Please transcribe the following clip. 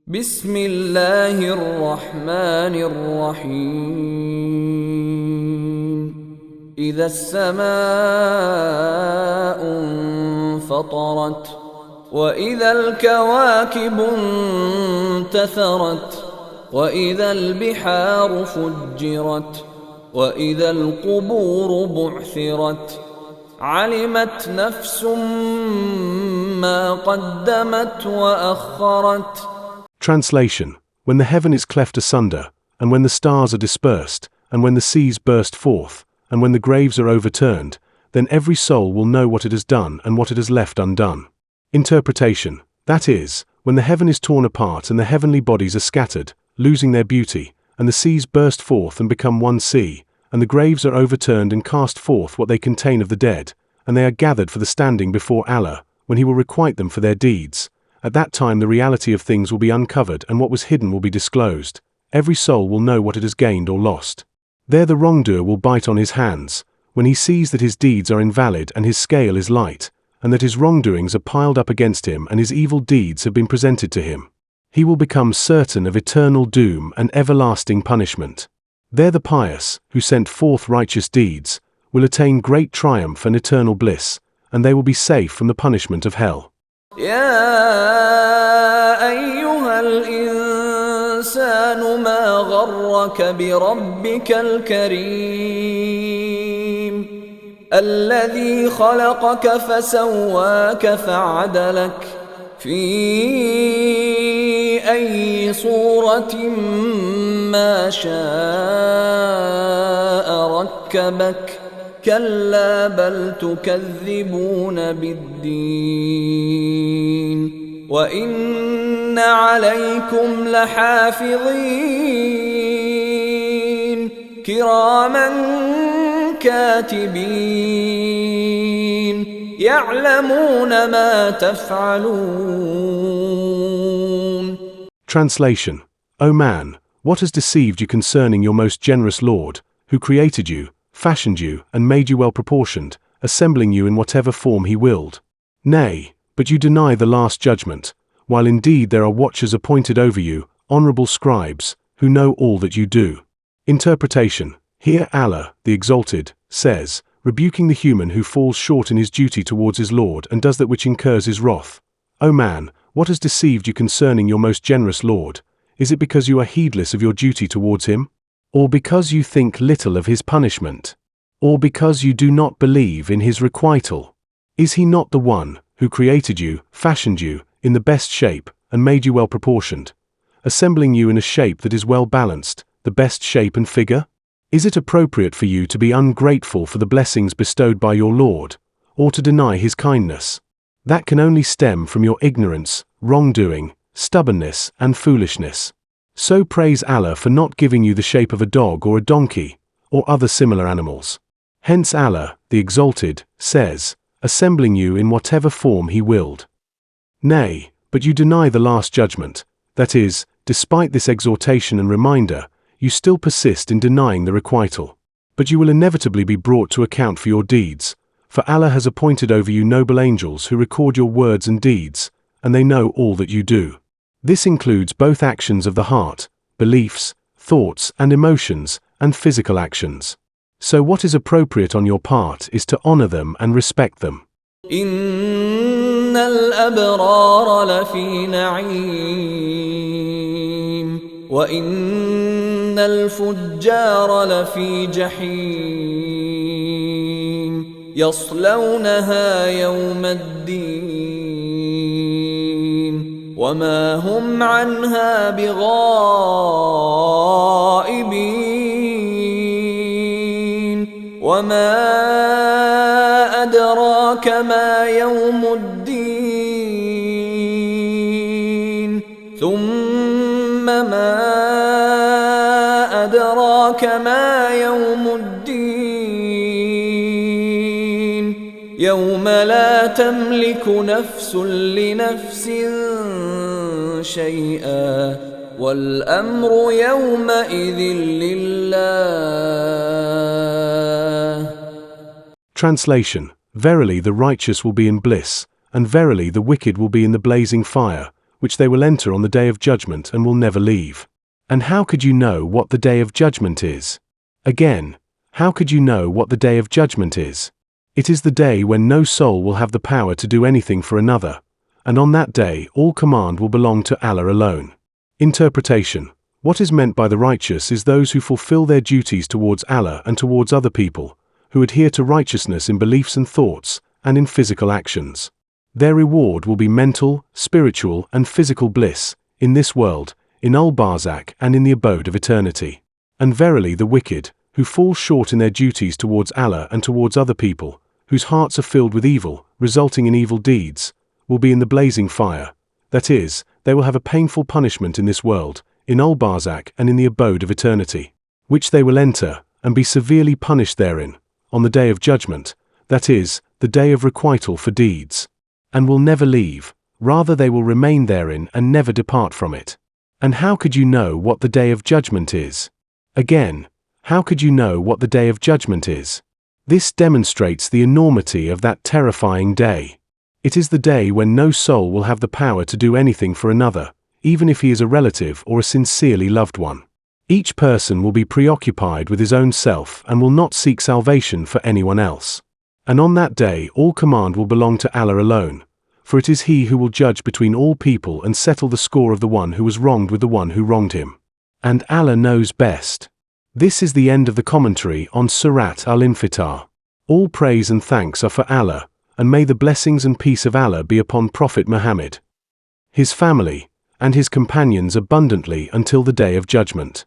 بسم الله الرحمن الرحيم إذا السماء انفطرت وإذا الكواكب انتثرت وإذا البحار فجرت وإذا القبور بعثرت علمت نفس ما قدمت وأخرت. Translation: When the heaven is cleft asunder, and when the stars are dispersed, and when the seas burst forth, and when the graves are overturned, then every soul will know what it has done and what it has left undone. Interpretation: That is, when the heaven is torn apart and the heavenly bodies are scattered, losing their beauty, and the seas burst forth and become one sea, and the graves are overturned and cast forth what they contain of the dead, and they are gathered for the standing before Allah, when He will requite them for their deeds. At that time the reality of things will be uncovered and what was hidden will be disclosed. Every soul will know what it has gained or lost. There the wrongdoer will bite on his hands, when he sees that his deeds are invalid and his scale is light, and that his wrongdoings are piled up against him and his evil deeds have been presented to him. He will become certain of eternal doom and everlasting punishment. There the pious, who sent forth righteous deeds, will attain great triumph and eternal bliss, and they will be safe from the punishment of hell. يا أيها الإنسان ما غرك بربك الكريم الذي خلقك فسواك فعدلك في أي صورة ما شاء ركبك كلا بل تكذبون بالدين وإن عليكم لحافظين كراما كاتبين يعلمون ما تفعلون. Translation: O man, what has deceived you concerning your most generous Lord, who created you, fashioned you, and made you well proportioned, assembling you in whatever form He willed? Nay, but you deny the Last Judgment, while indeed there are watchers appointed over you, honorable scribes, who know all that you do. Interpretation: Here Allah, the Exalted, says, rebuking the human who falls short in his duty towards his Lord and does that which incurs His wrath. O man, what has deceived you concerning your most generous Lord? Is it because you are heedless of your duty towards Him? Or because you think little of His punishment? Or because you do not believe in His requital? Is He not the one who created you, fashioned you, in the best shape, and made you well proportioned, assembling you in a shape that is well balanced, the best shape and figure? Is it appropriate for you to be ungrateful for the blessings bestowed by your Lord, or to deny His kindness? That can only stem from your ignorance, wrongdoing, stubbornness, and foolishness. So praise Allah for not giving you the shape of a dog or a donkey, or other similar animals. Hence Allah, the Exalted, says, assembling you in whatever form He willed. Nay, but you deny the Last Judgment, that is, despite this exhortation and reminder, you still persist in denying the requital. But you will inevitably be brought to account for your deeds, for Allah has appointed over you noble angels who record your words and deeds, and they know all that you do. This includes both actions of the heart, beliefs, thoughts and emotions, and physical actions. So what is appropriate on your part is to honor them and respect them. إن الأبرار لفي نعيم وإن الفجار لفي جحيم يصلونها يوم الدين وما هم عنها بغائبين وما أدراك ما يوم الدين ثم ما أدراك ما يوم الدين يوم لا تملك نفس لنفس شيئا والأمر يومئذ لله. Translation: Verily the righteous will be in bliss, and verily the wicked will be in the blazing fire, which they will enter on the day of judgment and will never leave. And how could you know what the day of judgment is? Again, how could you know what the day of judgment is? It is the day when no soul will have the power to do anything for another, and on that day all command will belong to Allah alone. Interpretation. What is meant by the righteous is those who fulfill their duties towards Allah and towards other people, who adhere to righteousness in beliefs and thoughts, and in physical actions. Their reward will be mental, spiritual, and physical bliss, in this world, in al-Barzakh, and in the abode of eternity. And verily the wicked, who fall short in their duties towards Allah and towards other people, whose hearts are filled with evil, resulting in evil deeds, will be in the blazing fire. That is, they will have a painful punishment in this world, in al-Barzakh and in the abode of eternity, which they will enter, and be severely punished therein, on the day of judgment, that is, the day of requital for deeds, and will never leave, rather they will remain therein and never depart from it. And how could you know what the day of judgment is? Again, how could you know what the day of judgment is? This demonstrates the enormity of that terrifying day. It is the day when no soul will have the power to do anything for another, even if he is a relative or a sincerely loved one. Each person will be preoccupied with his own self and will not seek salvation for anyone else. And on that day all command will belong to Allah alone, for it is He who will judge between all people and settle the score of the one who was wronged with the one who wronged him. And Allah knows best. This is the end of the commentary on Surah Al-Infitar. All praise and thanks are for Allah, and may the blessings and peace of Allah be upon Prophet Muhammad, his family, and his companions abundantly until the day of judgment.